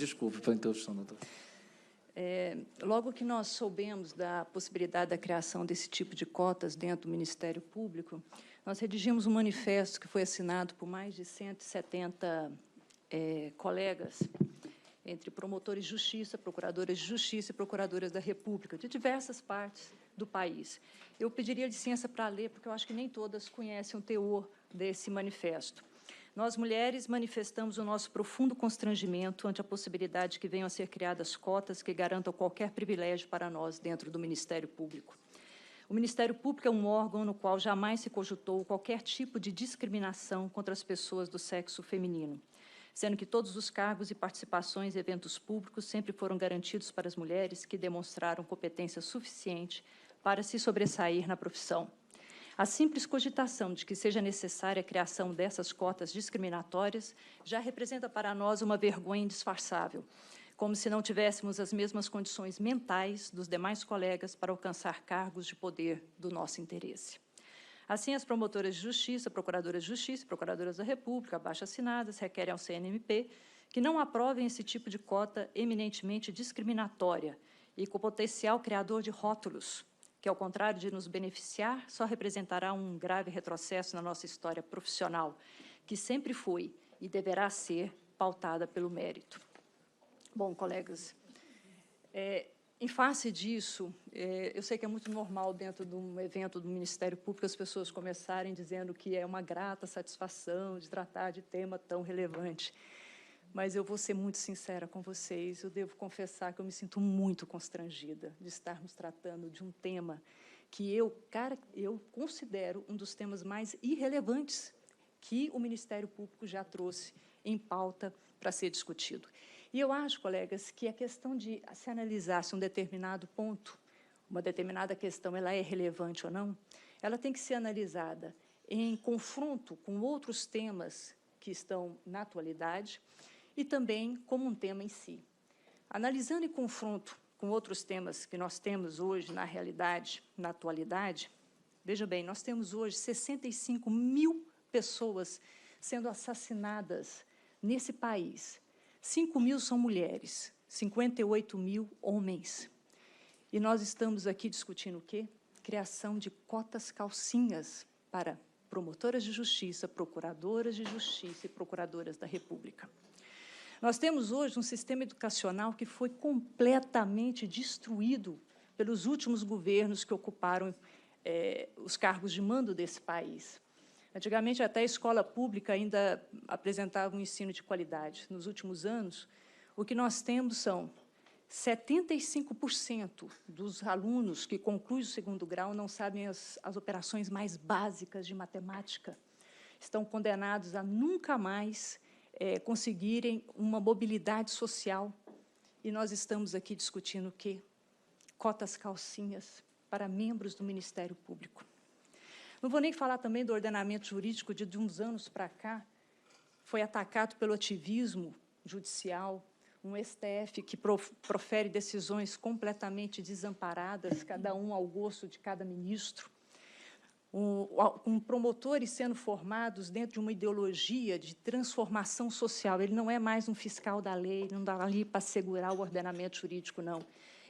Desculpe pela interrupção, doutor. Logo que nós soubemos da possibilidade da criação desse tipo de cotas dentro do Ministério Público, nós redigimos um manifesto que foi assinado por mais de 170 colegas, entre promotores de justiça, procuradoras de justiça e procuradoras da República, de diversas partes do país. Eu pediria licença para ler, porque eu acho que nem todas conhecem o teor desse manifesto. Nós, mulheres, manifestamos o nosso profundo constrangimento ante a possibilidade de que venham a ser criadas cotas que garantam qualquer privilégio para nós dentro do Ministério Público. O Ministério Público é um órgão no qual jamais se cogitou qualquer tipo de discriminação contra as pessoas do sexo feminino, sendo que todos os cargos e participações em eventos públicos sempre foram garantidos para as mulheres que demonstraram competência suficiente para se sobressair na profissão. A simples cogitação de que seja necessária a criação dessas cotas discriminatórias já representa para nós uma vergonha indisfarçável, como se não tivéssemos as mesmas condições mentais dos demais colegas para alcançar cargos de poder do nosso interesse. Assim, as promotoras de justiça, procuradoras de justiça e procuradoras da República, abaixo-assinadas, requerem ao CNMP que não aprovem esse tipo de cota eminentemente discriminatória e com potencial criador de rótulos, que, ao contrário de nos beneficiar, só representará um grave retrocesso na nossa história profissional, que sempre foi e deverá ser pautada pelo mérito. Bom, colegas, em face disso, eu sei que é muito normal, dentro de um evento do Ministério Público, as pessoas começarem dizendo que é uma grata satisfação de tratar de tema tão relevante. Mas eu vou ser muito sincera com vocês, eu devo confessar que eu me sinto muito constrangida de estarmos tratando de um tema que eu considero um dos temas mais irrelevantes que o Ministério Público já trouxe em pauta para ser discutido. E eu acho, colegas, que a questão de se analisar se um determinado ponto, uma determinada questão, ela é relevante ou não, ela tem que ser analisada em confronto com outros temas que estão na atualidade, e também como um tema em si. Analisando em confronto com outros temas que nós temos hoje na realidade, na atualidade, veja bem, nós temos hoje 65 mil pessoas sendo assassinadas nesse país. 5 mil são mulheres, 58 mil homens. E nós estamos aqui discutindo o quê? Criação de cotas calcinhas para promotoras de justiça, procuradoras de justiça e procuradoras da República. Nós temos hoje um sistema educacional que foi completamente destruído pelos últimos governos que ocuparam os cargos de mando desse país. Antigamente, até a escola pública ainda apresentava um ensino de qualidade. Nos últimos anos, o que nós temos são 75% dos alunos que concluem o segundo grau não sabem as operações mais básicas de matemática. Estão condenados a nunca mais conseguirem uma mobilidade social. E nós estamos aqui discutindo o quê? Cotas calcinhas para membros do Ministério Público. Não vou nem falar também do ordenamento jurídico de uns anos para cá, foi atacado pelo ativismo judicial, um STF que profere decisões completamente desamparadas, cada um ao gosto de cada ministro, com promotores sendo formados dentro de uma ideologia de transformação social. Ele não é mais um fiscal da lei, não está ali para segurar o ordenamento jurídico, não.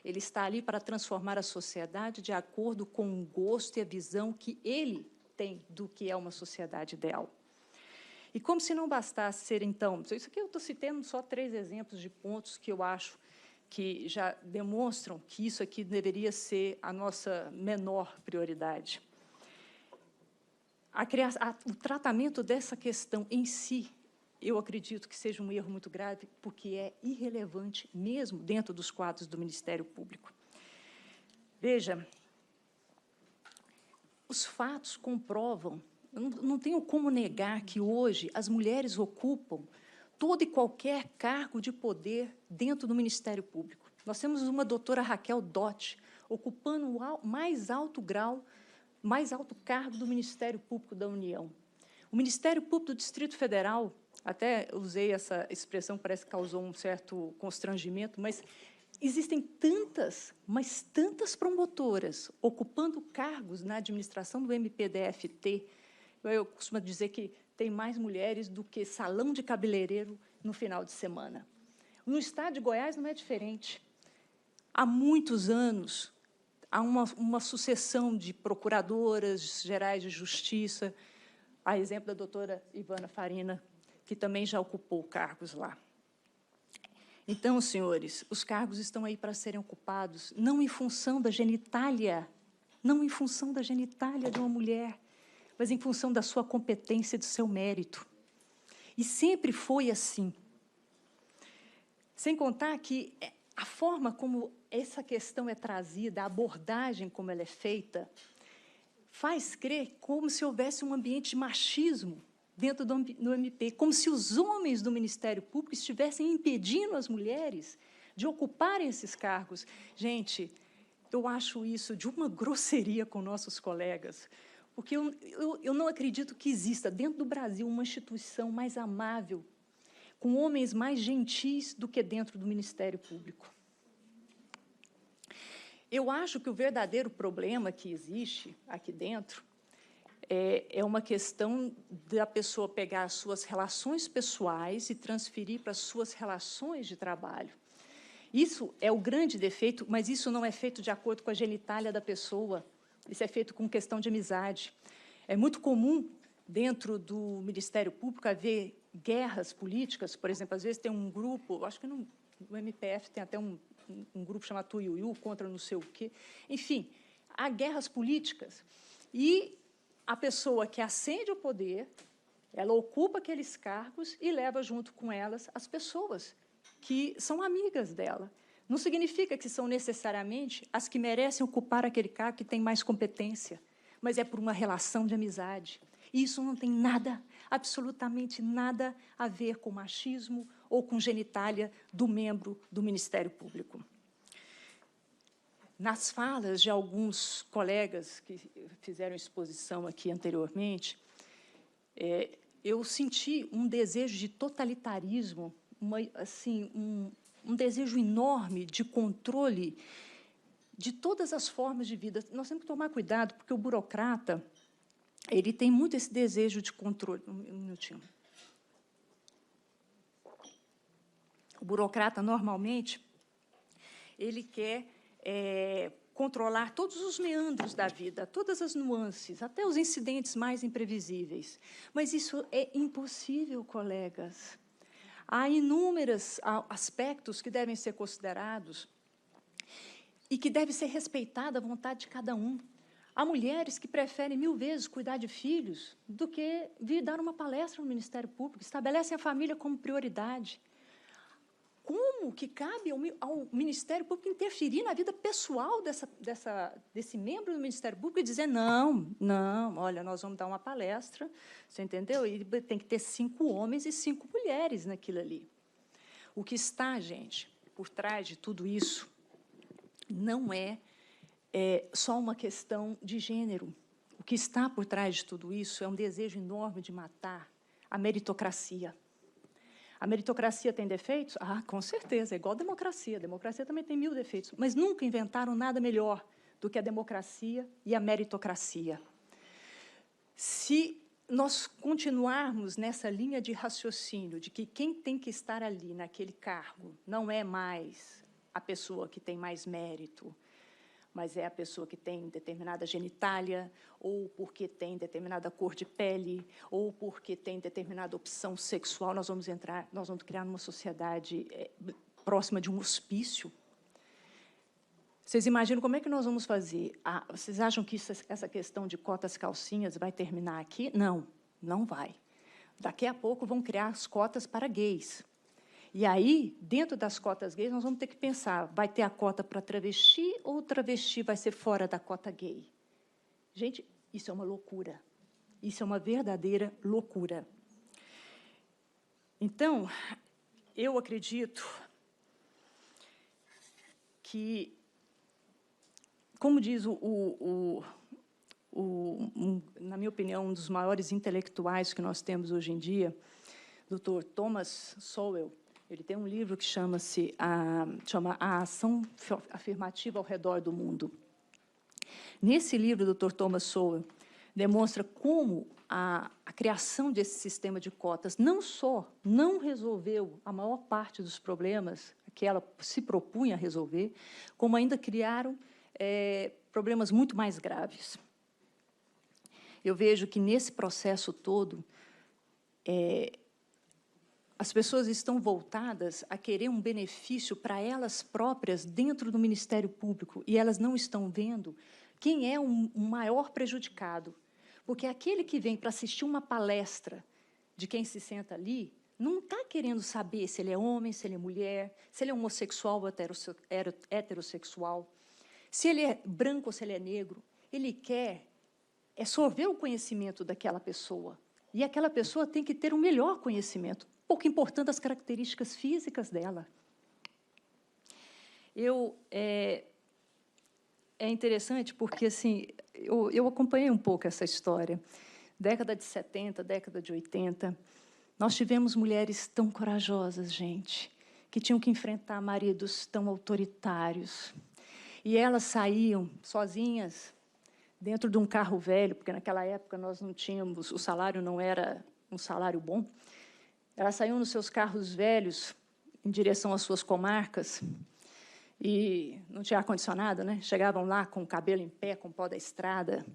Ele está ali para transformar a sociedade de acordo com o gosto e a visão que ele tem do que é uma sociedade ideal. E como se não bastasse ser, então, isso aqui eu estou citando só 3 exemplos de pontos que eu acho que já demonstram que isso aqui deveria ser a nossa menor prioridade. O tratamento dessa questão em si, eu acredito que seja um erro muito grave, porque é irrelevante mesmo dentro dos quadros do Ministério Público. Veja, os fatos comprovam, não tenho como negar que hoje as mulheres ocupam todo e qualquer cargo de poder dentro do Ministério Público. Nós temos uma doutora Raquel Dott ocupando o mais alto cargo do Ministério Público da União. O Ministério Público do Distrito Federal, até usei essa expressão, parece que causou um certo constrangimento, mas existem tantas promotoras ocupando cargos na administração do MPDFT. Eu costumo dizer que tem mais mulheres do que salão de cabeleireiro no final de semana. No estado de Goiás não é diferente. Há muitos anos, há uma sucessão de procuradoras gerais de justiça, a exemplo da doutora Ivana Farina, que também já ocupou cargos lá. Então, senhores, os cargos estão aí para serem ocupados, não em função da genitália, não em função da genitália de uma mulher, mas em função da sua competência e do seu mérito. E sempre foi assim. Sem contar que a forma como essa questão é trazida, a abordagem como ela é feita, faz crer como se houvesse um ambiente de machismo dentro do MP, como se os homens do Ministério Público estivessem impedindo as mulheres de ocuparem esses cargos. Gente, eu acho isso de uma grosseria com nossos colegas, porque eu não acredito que exista dentro do Brasil uma instituição mais amável, com homens mais gentis do que dentro do Ministério Público. Eu acho que o verdadeiro problema que existe aqui dentro é uma questão da pessoa pegar as suas relações pessoais e transferir para as suas relações de trabalho. Isso é o grande defeito, mas isso não é feito de acordo com a genitália da pessoa, isso é feito com questão de amizade. É muito comum, dentro do Ministério Público, haver guerras políticas, por exemplo, às vezes tem um grupo, acho que no MPF tem até um grupo chamado Tuiuiu, contra não sei o quê. Enfim, há guerras políticas. E a pessoa que ascende ao poder, ela ocupa aqueles cargos e leva junto com elas as pessoas que são amigas dela. Não significa que são necessariamente as que merecem ocupar aquele cargo que tem mais competência, mas é por uma relação de amizade. E isso não tem nada, absolutamente nada, a ver com machismo ou com genitália do membro do Ministério Público. Nas falas de alguns colegas que fizeram exposição aqui anteriormente, eu senti um desejo de totalitarismo, um desejo enorme de controle de todas as formas de vida. Nós temos que tomar cuidado, porque o burocrata ele tem muito esse desejo de controle. Um minutinho. O burocrata, normalmente, ele quer controlar todos os meandros da vida, todas as nuances, até os incidentes mais imprevisíveis. Mas isso é impossível, colegas. Há inúmeros aspectos que devem ser considerados e que deve ser respeitada a vontade de cada um. Há mulheres que preferem 1000 vezes cuidar de filhos do que vir dar uma palestra no Ministério Público, estabelecem a família como prioridade. Como que cabe ao Ministério Público interferir na vida pessoal desse membro do Ministério Público e dizer, não, olha, nós vamos dar uma palestra, você entendeu? E tem que ter 5 homens e 5 mulheres naquilo ali. O que está, gente, por trás de tudo isso não é só uma questão de gênero. O que está por trás de tudo isso é um desejo enorme de matar a meritocracia. A meritocracia tem defeitos? Ah, com certeza, é igual a democracia. A democracia também tem 1000 defeitos, mas nunca inventaram nada melhor do que a democracia e a meritocracia. Se nós continuarmos nessa linha de raciocínio de que quem tem que estar ali naquele cargo não é mais a pessoa que tem mais mérito, mas é a pessoa que tem determinada genitália, ou porque tem determinada cor de pele, ou porque tem determinada opção sexual, nós vamos criar numa sociedade próxima de um hospício. Vocês imaginam como é que nós vamos fazer? Vocês acham que essa questão de cotas calcinhas vai terminar aqui? Não, não vai. Daqui a pouco vão criar as cotas para gays. E aí, dentro das cotas gays, nós vamos ter que pensar, vai ter a cota para travesti ou o travesti vai ser fora da cota gay? Gente, isso é uma loucura. Isso é uma verdadeira loucura. Então, eu acredito que, como diz na minha opinião, um dos maiores intelectuais que nós temos hoje em dia, Dr. Thomas Sowell, ele tem um livro que chama A Ação Afirmativa ao Redor do Mundo. Nesse livro, o Dr. Thomas Sowell demonstra como a criação desse sistema de cotas não só não resolveu a maior parte dos problemas que ela se propunha a resolver, como ainda criaram problemas muito mais graves. Eu vejo que, nesse processo todo, as pessoas estão voltadas a querer um benefício para elas próprias dentro do Ministério Público, e elas não estão vendo quem é o maior prejudicado. Porque aquele que vem para assistir uma palestra de quem se senta ali não está querendo saber se ele é homem, se ele é mulher, se ele é homossexual ou heterossexual, se ele é branco ou se ele é negro. Ele quer sorver o conhecimento daquela pessoa. E aquela pessoa tem que ter um melhor conhecimento, pouco importando as características físicas dela. É interessante porque, assim, eu acompanhei um pouco essa história. Década de 70, década de 80, nós tivemos mulheres tão corajosas, gente, que tinham que enfrentar maridos tão autoritários. E elas saíam sozinhas, dentro de um carro velho, porque, naquela época, nós não tínhamos, o salário não era um salário bom. Elas saíam nos seus carros velhos, em direção às suas comarcas, e não tinha ar-condicionado, né? Chegavam lá com o cabelo em pé, com o pó da estrada,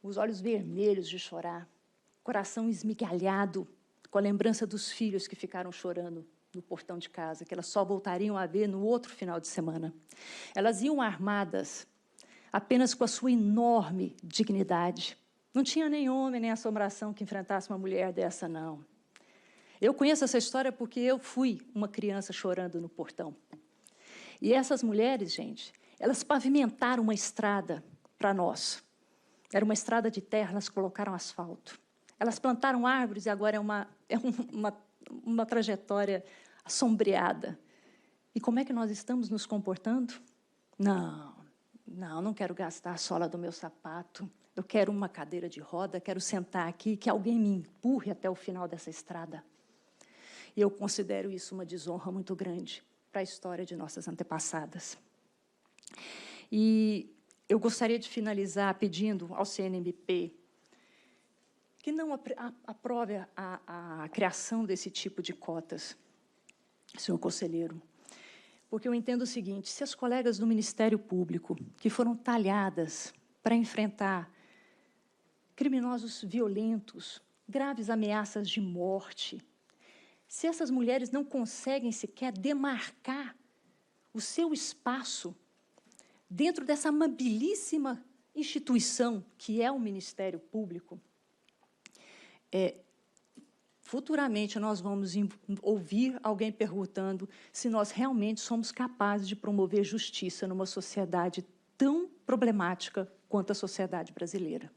os olhos vermelhos de chorar, coração esmigalhado, com a lembrança dos filhos que ficaram chorando no portão de casa, que elas só voltariam a ver no outro final de semana. Elas iam armadas apenas com a sua enorme dignidade. Não tinha nem homem, nem assombração que enfrentasse uma mulher dessa, não. Eu conheço essa história porque eu fui uma criança chorando no portão. E essas mulheres, gente, elas pavimentaram uma estrada para nós. Era uma estrada de terra, elas colocaram asfalto. Elas plantaram árvores e agora é uma trajetória assombreada. E como é que nós estamos nos comportando? Não quero gastar a sola do meu sapato. Eu quero uma cadeira de roda, quero sentar aqui, que alguém me empurre até o final dessa estrada. E eu considero isso uma desonra muito grande para a história de nossas antepassadas. E eu gostaria de finalizar pedindo ao CNMP que não aprove a criação desse tipo de cotas, senhor conselheiro, porque eu entendo o seguinte: se as colegas do Ministério Público, que foram talhadas para enfrentar criminosos violentos, graves ameaças de morte, se essas mulheres não conseguem sequer demarcar o seu espaço dentro dessa amabilíssima instituição que é o Ministério Público, futuramente nós vamos ouvir alguém perguntando se nós realmente somos capazes de promover justiça numa sociedade tão problemática quanto a sociedade brasileira.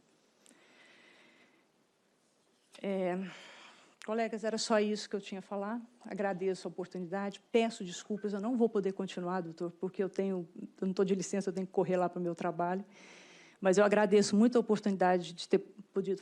Colegas, era só isso que eu tinha a falar. Agradeço a oportunidade, peço desculpas, eu não vou poder continuar, doutor, porque eu não estou de licença, eu tenho que correr lá para o meu trabalho, mas eu agradeço muito a oportunidade de ter podido